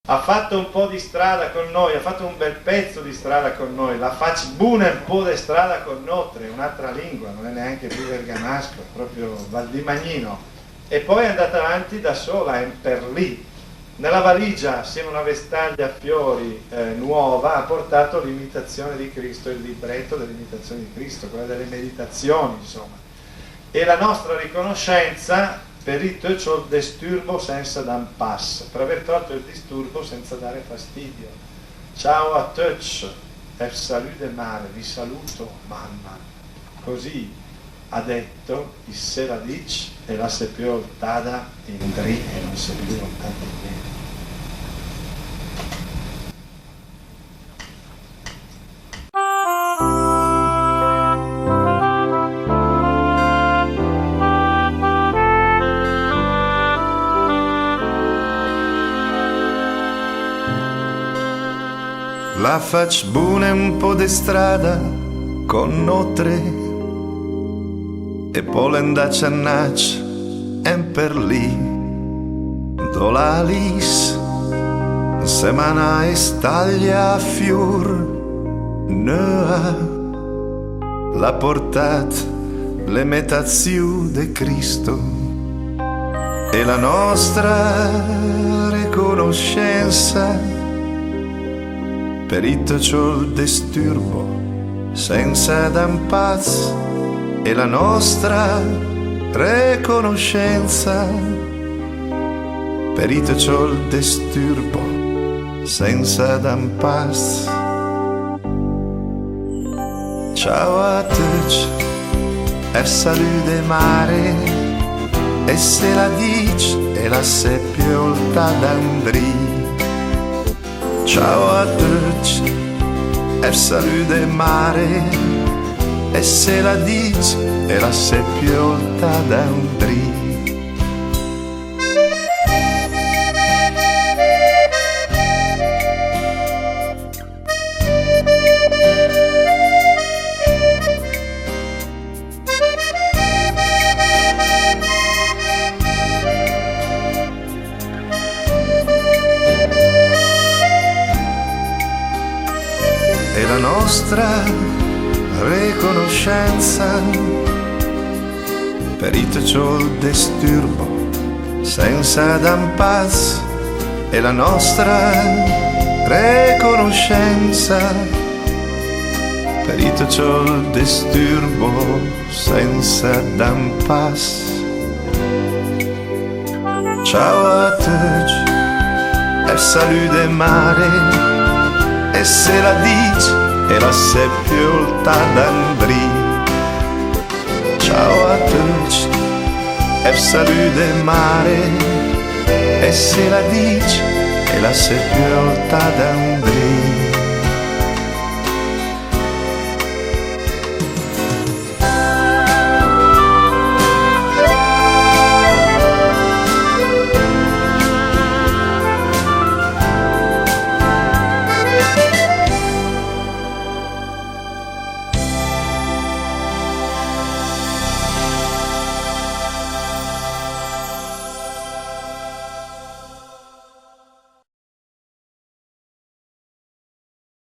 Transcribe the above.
ha fatto un po' di strada con noi, ha fatto un bel pezzo di strada con noi, la fac bune un po' di strada con notre, un'altra lingua, non è neanche più bergamasco, è proprio valdimagnino. E poi è andata avanti da sola, in Perlì. Nella valigia, assieme a una vestaglia a fiori nuova, ha portato l'imitazione di Cristo, il libretto dell'imitazione di Cristo, quella delle meditazioni, insomma. E la nostra riconoscenza per il il disturbo senza dan pass, per aver tolto il disturbo senza dare fastidio. Ciao a tutti, per salute mare, vi saluto mamma. Così ha detto il Seladic e la si è più voltata in dri e non si è più voltata in bene. La fac bune un po' di strada con notre e poi l'andac a nac en per lì dolalis semana e staglia a fior nea l'ha portat l'imitazione di Cristo e la nostra riconoscenza per il disturbo senza dan paz e la nostra riconoscenza per il disturbo senza dan paz. Ciao a tutti e salute mare e se la dici e la sepolta d'Andri. Ciao a tutti e salute mare e se la dici e la sepolta d'Andri. E la nostra riconoscenza per il disturbo senza dan paz e la nostra riconoscenza per il disturbo senza dan paz. Ciao a tutti e salute mare e se la dici e la sepolta d'Andri. Ciao a tutti e salute mare e se la dici e la sepolta d'Andri.